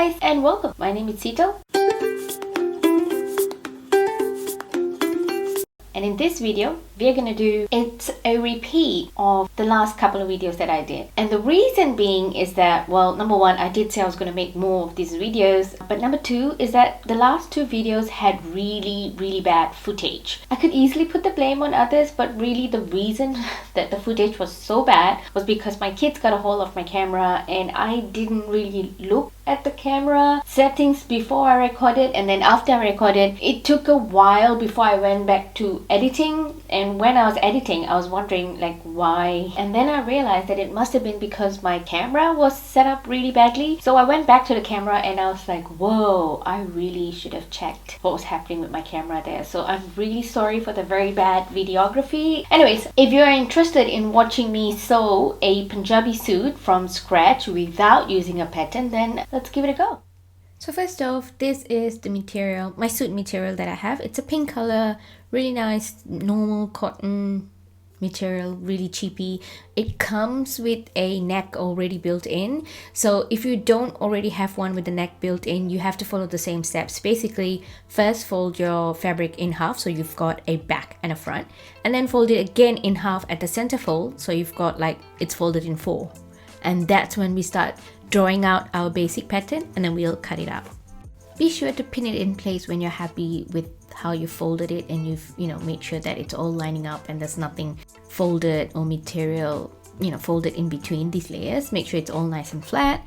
guys and welcome. My name is Sito. And in this video, we're gonna do it's a repeat of the last couple of videos that I did. And the reason being is that, well, number one, I did say I was gonna make more of these videos. But number two is that the last two videos had really bad footage. I could easily put the blame on others, but really the reason that the footage was so bad was because my kids got a hold of my camera and I didn't really look at the camera settings before I recorded, and then after I recorded it took a while before I went back to editing. And when I was editing, I was wondering like why, and then I realized that it must have been because my camera was set up really badly. So I went back to the camera and I was like, whoa, I really should have checked what was happening with my camera there. So I'm really sorry for the very bad videography. Anyways, if you're interested in watching me sew a Punjabi suit from scratch without using a pattern, then let's give it a go. So first off, this is the material, my suit material that I have. It's a pink color, really nice, normal cotton material, really cheapy. It comes with a neck already built in. So if you don't already have one with the neck built in, you have to follow the same steps. Basically, first fold your fabric in half so you've got a back and a front, and then fold it again in half at the center fold so you've got like it's folded in four. And that's when we start drawing out our basic pattern, and then we'll cut it out. Be sure to pin it in place when you're happy with how you folded it and you've made sure that it's all lining up and there's nothing folded or material folded in between these layers. Make sure it's all nice and flat.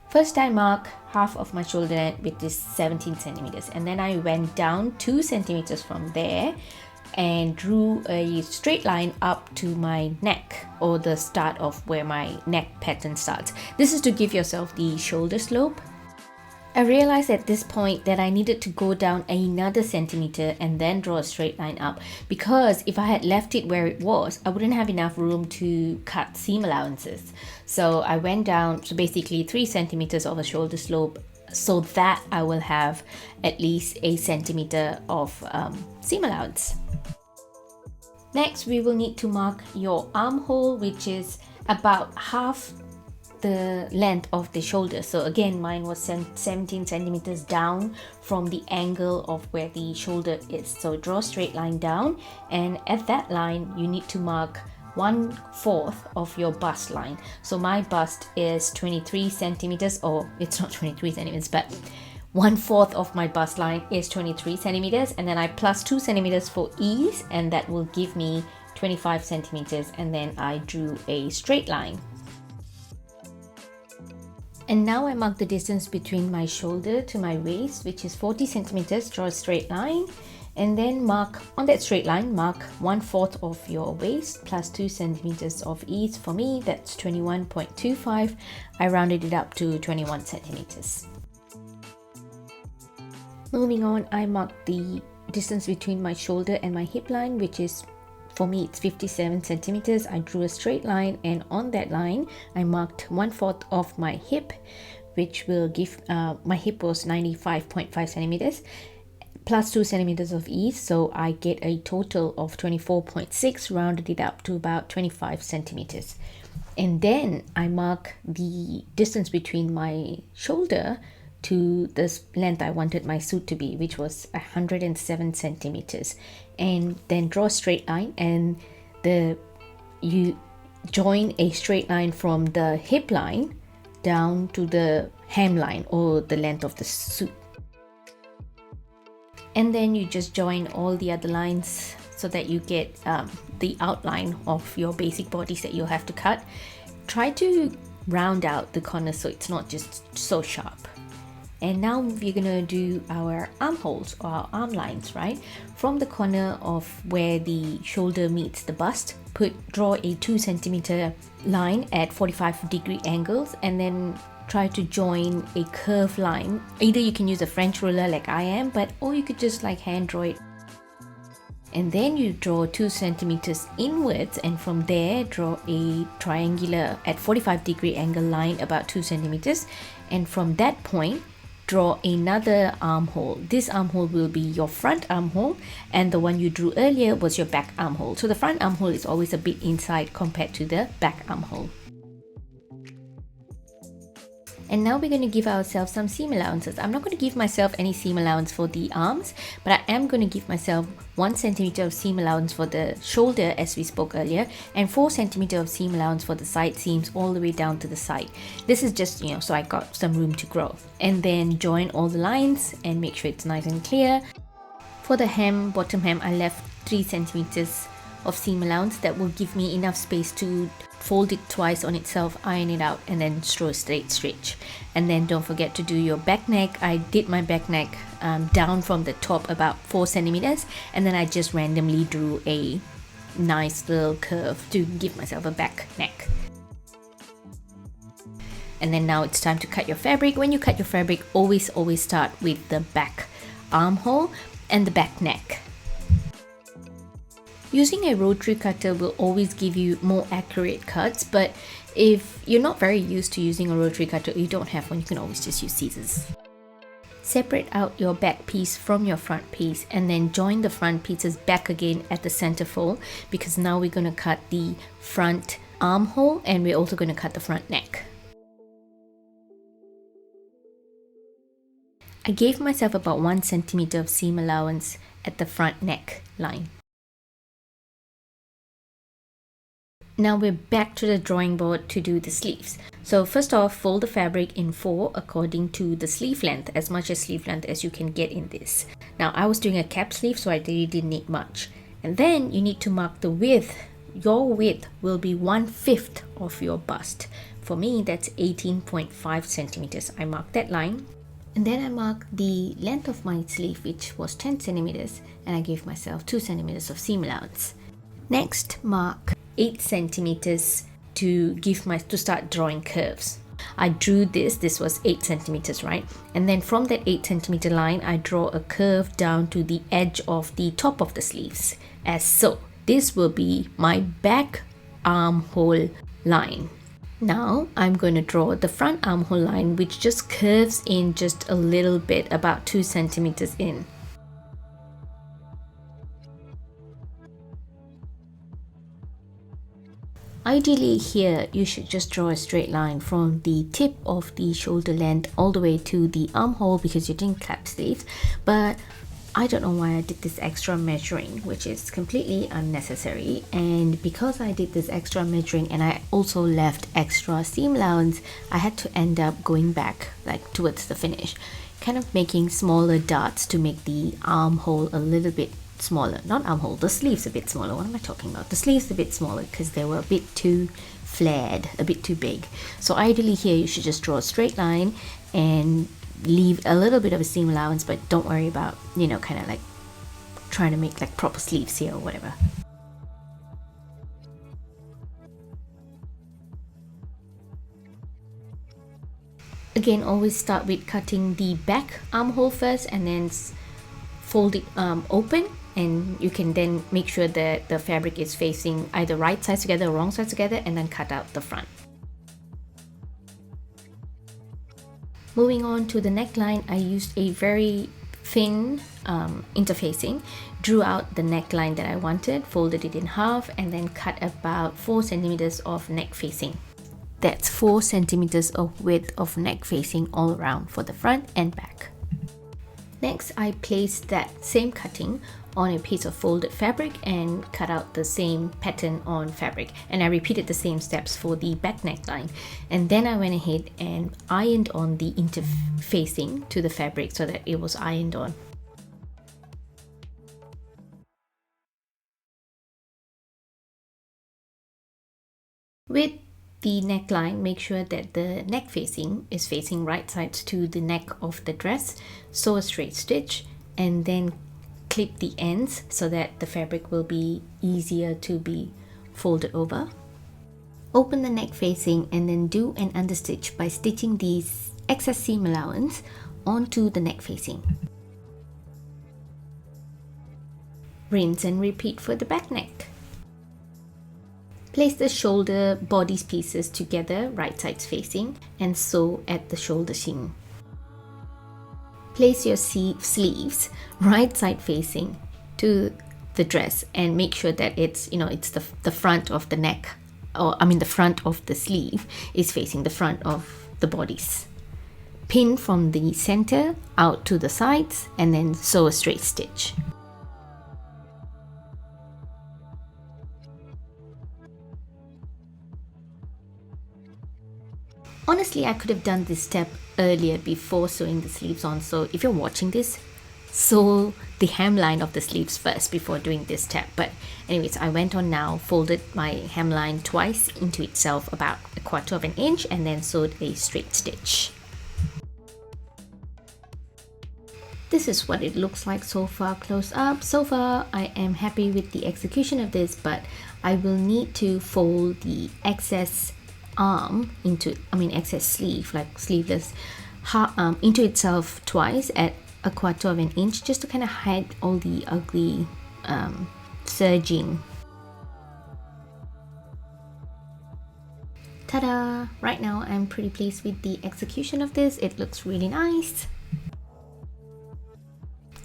First I mark half of my shoulder with this 17 centimeters, and then I went down 2 centimeters from there and drew a straight line up to my neck, or the start of where my neck pattern starts. This is to give yourself the shoulder slope. I realized at this point that I needed to go down another centimeter and then draw a straight line up, because if I had left it where it was, I wouldn't have enough room to cut seam allowances. So I went down, so basically 3 centimeters of a shoulder slope, so that I will have at least a centimeter of seam allowance. Next, we will need to mark your armhole, which is about half the length of the shoulder. So again, mine was 17 centimeters down from the angle of where the shoulder is. So draw a straight line down, and at that line you need to mark 1/4 of your bust line. So my bust is 23 centimeters, or it's not 23 centimeters, but 1/4 of my bust line is 23 centimeters, and then I plus 2 centimeters for ease, and that will give me 25 centimeters, and then I drew a straight line. And now I mark the distance between my shoulder to my waist, which is 40 centimeters. Draw a straight line, and then mark on that straight line, mark 1/4 of your waist plus 2 centimeters of ease. For me, that's 21.25. I rounded it up to 21 centimeters. Moving on, I marked the distance between my shoulder and my hip line, which is, for me, it's 57 centimeters. I drew a straight line, and on that line I marked 1/4 of my hip, which will give my hip was 95.5 centimeters plus 2 centimeters of ease, so I get a total of 24.6, rounded it up to about 25 centimeters. And then I mark the distance between my shoulder to this length I wanted my suit to be, which was 107 centimeters, and then draw a straight line, and you join a straight line from the hip line down to the hem line, or the length of the suit, and then you just join all the other lines so that you get the outline of your basic bodies that you'll have to cut. Try to round out the corners so it's not just so sharp. And now we're gonna do our armholes, or our arm lines, right? From the corner of where the shoulder meets the bust, draw a 2 centimeter line at 45-degree angles, and then try to join a curved line. Either you can use a French ruler like I am, or you could just like hand draw it. And then you draw 2 centimeters inwards, and from there draw a triangular at 45-degree angle line about 2 centimeters, and from that point draw another armhole. This armhole will be your front armhole, and the one you drew earlier was your back armhole. So the front armhole is always a bit inside compared to the back armhole. And now we're going to give ourselves some seam allowances. I'm not going to give myself any seam allowance for the arms, but I am going to give myself 1 centimeter of seam allowance for the shoulder, as we spoke earlier, and 4 centimeter of seam allowance for the side seams all the way down to the side. This is just, so I got some room to grow. And then join all the lines and make sure it's nice and clear. For the hem, bottom hem, I left 3 centimeters of seam allowance. That will give me enough space to fold it twice on itself, iron it out, and then draw a straight stitch. And then don't forget to do your back neck. I did my back neck down from the top about 4 centimeters, and then I just randomly drew a nice little curve to give myself a back neck. And then now it's time to cut your fabric. When you cut your fabric, always start with the back armhole and the back neck. Using a rotary cutter will always give you more accurate cuts, but if you're not very used to using a rotary cutter, or you don't have one, you can always just use scissors. Separate out your back piece from your front piece and then join the front pieces back again at the center fold, because now we're going to cut the front armhole and we're also going to cut the front neck. I gave myself about 1 centimeter of seam allowance at the front neck line. Now we're back to the drawing board to do the sleeves. So first off, fold the fabric in 4 according to the sleeve length, as much as sleeve length as you can get in this. Now I was doing a cap sleeve, so I really didn't need much. And then you need to mark the width. Your width will be 1/5 of your bust. For me, that's 18.5 centimeters. I marked that line. And then I marked the length of my sleeve, which was 10 centimeters, and I gave myself 2 centimeters of seam allowance. Next, mark 8 centimeters to start drawing curves. I drew this was 8 centimeters, right? And then from that 8 centimeter line, I draw a curve down to the edge of the top of the sleeves, as so. This will be my back armhole line. Now I'm going to draw the front armhole line, which just curves in just a little bit, about 2 centimeters in. Ideally here, you should just draw a straight line from the tip of the shoulder length all the way to the armhole, because you're doing cap sleeves. But I don't know why I did this extra measuring, which is completely unnecessary. And because I did this extra measuring and I also left extra seam allowance, I had to end up going back like towards the finish, kind of making smaller darts to make the armhole a little bit smaller. Not armhole, the sleeves a bit smaller. What am I talking about? The sleeves a bit smaller because they were a bit too flared, a bit too big. So ideally here you should just draw a straight line and leave a little bit of a seam allowance, but don't worry about, kind of like trying to make like proper sleeves here or whatever. Again, always start with cutting the back armhole first and then fold it open, and you can then make sure that the fabric is facing either right sides together or wrong sides together, and then cut out the front. Moving on to the neckline, I used a very thin interfacing, drew out the neckline that I wanted, folded it in half, and then cut about 4 centimeters of neck facing. That's 4 centimeters of width of neck facing all around for the front and back. Next, I placed that same cutting on a piece of folded fabric and cut out the same pattern on fabric, and I repeated the same steps for the back neckline. And then I went ahead and ironed on the interfacing to the fabric so that it was ironed on. With the neckline, make sure that the neck facing is facing right sides to the neck of the dress. Sew a straight stitch and then clip the ends so that the fabric will be easier to be folded over. Open the neck facing and then do an understitch by stitching the excess seam allowance onto the neck facing. Rinse and repeat for the back neck. Place the shoulder bodice pieces together, right sides facing, and sew at the shoulder seam. Place your sleeves right side facing to the dress and make sure that it's the front of the neck, or the front of the sleeve is facing the front of the bodice. pin from the center out to the sides and then sew a straight stitch. Honestly, I could have done this step earlier before sewing the sleeves on, so if you're watching this, sew the hemline of the sleeves first before doing this step. But anyways, I went on now, folded my hemline twice into itself about 1/4 of an inch, and then sewed a straight stitch. This is what it looks like so far close up. So far, I am happy with the execution of this, but I will need to fold the excess arm into, excess sleeve, like sleeveless, into itself twice at 1/4 of an inch, just to kind of hide all the ugly serging. Ta-da! Right now I'm pretty pleased with the execution of this. It looks really nice.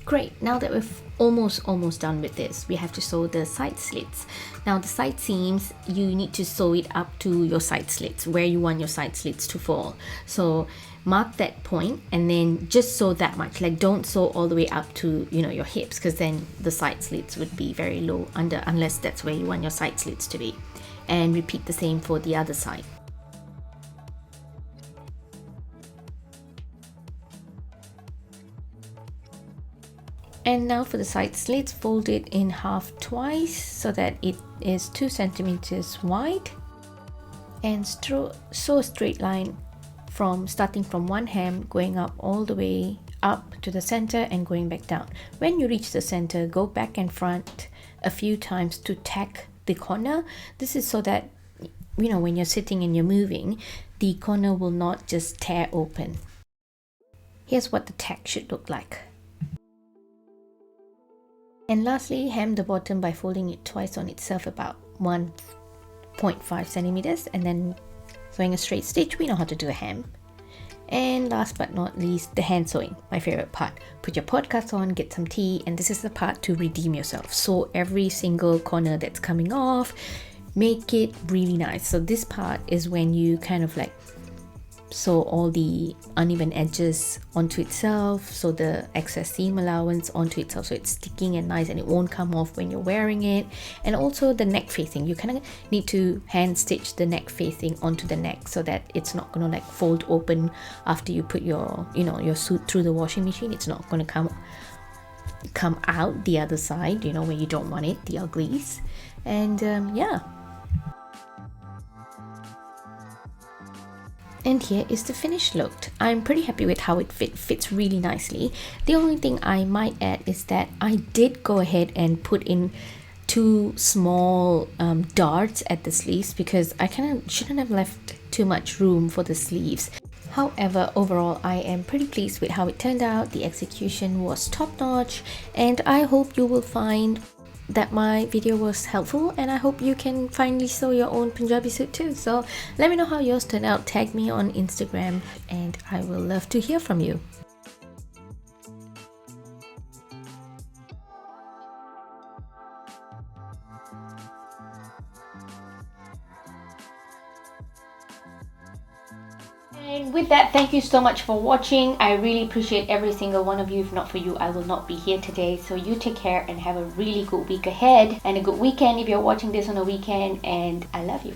Great, now that we're almost done with this, we have to sew the side slits. Now the side seams, you need to sew it up to your side slits, where you want your side slits to fall. So mark that point and then just sew that much. Like, don't sew all the way up to, your hips, because then the side slits would be very low under, unless that's where you want your side slits to be. And repeat the same for the other side. And now for the side slits, fold it in half twice so that it is 2 centimeters wide, and sew a straight line from starting from one hem, going up all the way up to the center and going back down. When you reach the center, go back and front a few times to tack the corner. This is so that, when you're sitting and you're moving, the corner will not just tear open. Here's what the tack should look like. And lastly, hem the bottom by folding it twice on itself, about 1.5 centimeters, and then sewing a straight stitch. We know how to do a hem. And last but not least, the hand sewing, my favorite part. Put your podcast on, get some tea, and this is the part to redeem yourself. Sew every single corner that's coming off, make it really nice. So this part is when you kind of like sew all the uneven edges onto itself, so the excess seam allowance onto itself, so it's sticking and nice and it won't come off when you're wearing it. And also the neck facing, you kind of need to hand stitch the neck facing onto the neck so that it's not going to like fold open after you put your your suit through the washing machine. It's not going to come out the other side, where you don't want it, the uglies. And yeah. And here is the finished look. I'm pretty happy with how it fits really nicely. The only thing I might add is that I did go ahead and put in 2 small darts at the sleeves, because I kind of shouldn't have left too much room for the sleeves. However, overall, I am pretty pleased with how it turned out. The execution was top-notch, and I hope you will find that my video was helpful, and I hope you can finally sew your own Punjabi suit too. So let me know how yours turned out. Tag me on Instagram and I will love to hear from you. And with that, thank you so much for watching. I really appreciate every single one of you. If not for you, I will not be here today. So you take care and have a really good week ahead and a good weekend if you're watching this on a weekend, and I love you.